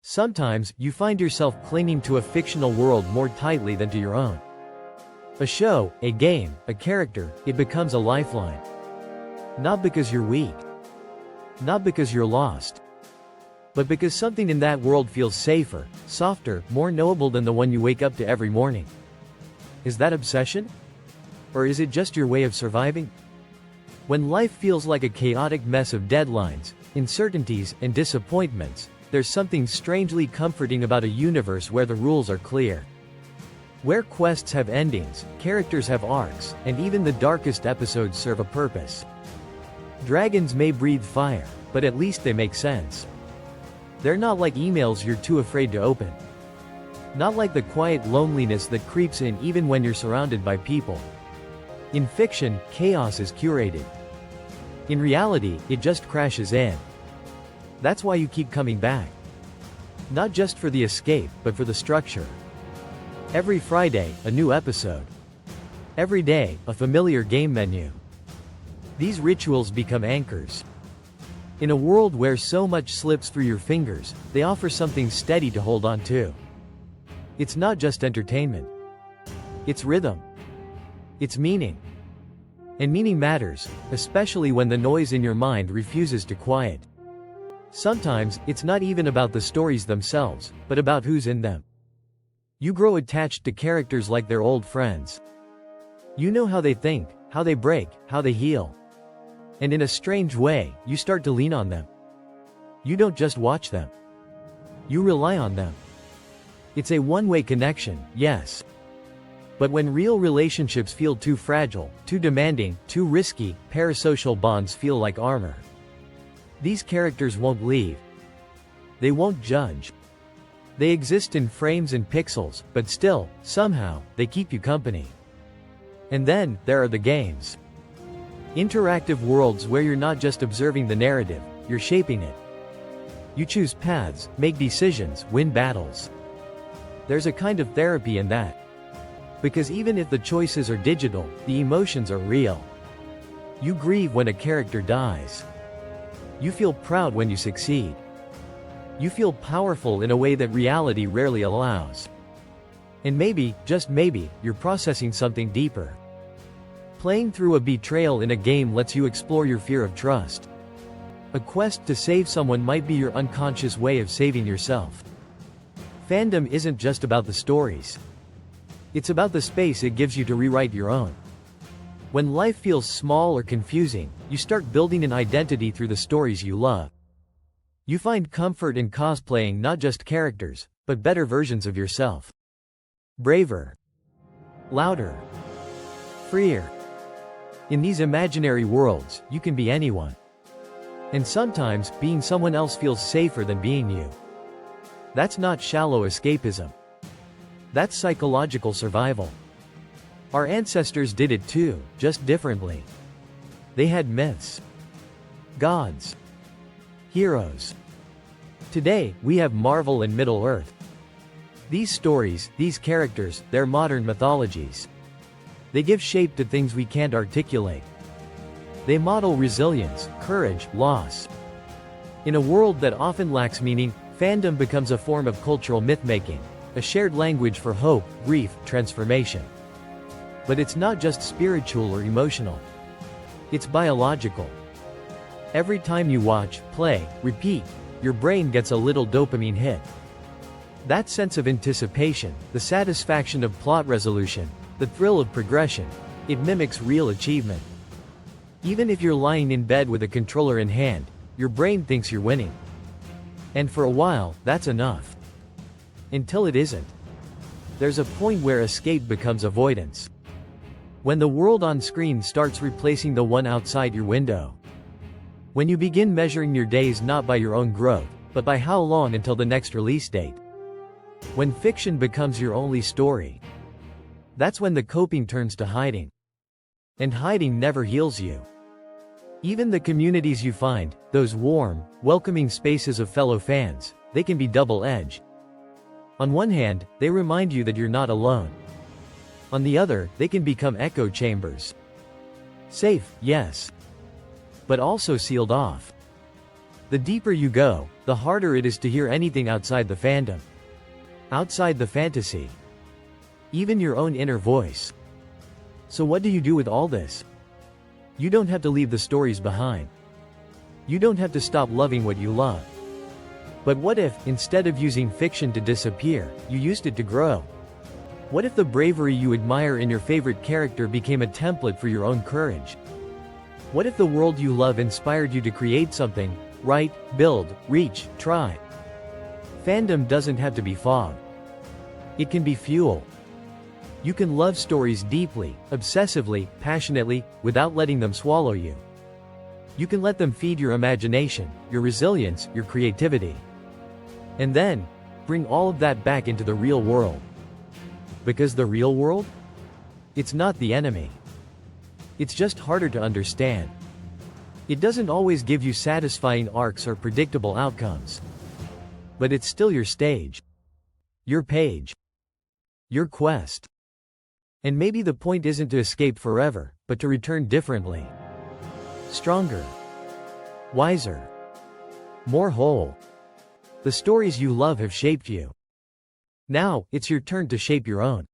Sometimes, you find yourself clinging to a fictional world more tightly than to your own. A show, a game, a character, it becomes a lifeline. Not because you're weak. Not because you're lost. But because something in that world feels safer, softer, more knowable than the one you wake up to every morning. Is that obsession? Or is it just your way of surviving? When life feels like a chaotic mess of deadlines, uncertainties, and disappointments, there's something strangely comforting about a universe where the rules are clear. Where quests have endings, characters have arcs, and even the darkest episodes serve a purpose. Dragons may breathe fire, but at least they make sense. They're not like emails you're too afraid to open. Not like the quiet loneliness that creeps in even when you're surrounded by people. In fiction, chaos is curated. In reality, it just crashes in. That's why you keep coming back. Not just for the escape, but for the structure. Every Friday, a new episode. Every day, a familiar game menu. These rituals become anchors. In a world where so much slips through your fingers, they offer something steady to hold on to. It's not just entertainment. It's rhythm. It's meaning. And meaning matters, especially when the noise in your mind refuses to quiet. Sometimes, it's not even about the stories themselves, but about who's in them. You grow attached to characters like they're old friends. You know how they think, how they break, how they heal. And in a strange way, you start to lean on them. You don't just watch them. You rely on them. It's a one-way connection, yes. But when real relationships feel too fragile, too demanding, too risky, parasocial bonds feel like armor. These characters won't leave. They won't judge. They exist in frames and pixels, but still, somehow, they keep you company. And then, there are the games. Interactive worlds where you're not just observing the narrative, you're shaping it. You choose paths, make decisions, win battles. There's a kind of therapy in that. Because even if the choices are digital, the emotions are real. You grieve when a character dies. You feel proud when you succeed. You feel powerful in a way that reality rarely allows. And maybe, just maybe, you're processing something deeper. Playing through a betrayal in a game lets you explore your fear of trust. A quest to save someone might be your unconscious way of saving yourself. Fandom isn't just about the stories. It's about the space it gives you to rewrite your own. When life feels small or confusing, you start building an identity through the stories you love. You find comfort in cosplaying not just characters, but better versions of yourself. Braver. Louder. Freer. In these imaginary worlds, you can be anyone. And sometimes, being someone else feels safer than being you. That's not shallow escapism. That's psychological survival. Our ancestors did it too, just differently. They had myths. Gods. Heroes. Today, we have Marvel and Middle-earth. These stories, these characters, they're modern mythologies. They give shape to things we can't articulate. They model resilience, courage, loss. In a world that often lacks meaning, fandom becomes a form of cultural myth-making, a shared language for hope, grief, transformation. But it's not just spiritual or emotional. It's biological. Every time you watch, play, repeat, your brain gets a little dopamine hit. That sense of anticipation, the satisfaction of plot resolution, the thrill of progression, it mimics real achievement. Even if you're lying in bed with a controller in hand, your brain thinks you're winning. And for a while, that's enough. Until it isn't. There's a point where escape becomes avoidance. When the world on screen starts replacing the one outside your window. When you begin measuring your days not by your own growth, but by how long until the next release date. When fiction becomes your only story. That's when the coping turns to hiding. And hiding never heals you. Even the communities you find, those warm, welcoming spaces of fellow fans, they can be double-edged. On one hand, they remind you that you're not alone. On the other, they can become echo chambers. Safe, yes. But also sealed off. The deeper you go, the harder it is to hear anything outside the fandom. Outside the fantasy. Even your own inner voice. So what do you do with all this? You don't have to leave the stories behind. You don't have to stop loving what you love. But what if, instead of using fiction to disappear, you used it to grow? What if the bravery you admire in your favorite character became a template for your own courage? What if the world you love inspired you to create something, write, build, reach, try? Fandom doesn't have to be fog. It can be fuel. You can love stories deeply, obsessively, passionately, without letting them swallow you. You can let them feed your imagination, your resilience, your creativity. And then, bring all of that back into the real world. Because the real world? It's not the enemy. It's just harder to understand. It doesn't always give you satisfying arcs or predictable outcomes. But it's still your stage. Your page. Your quest. And maybe the point isn't to escape forever, but to return differently. Stronger. Wiser. More whole. The stories you love have shaped you. Now, it's your turn to shape your own.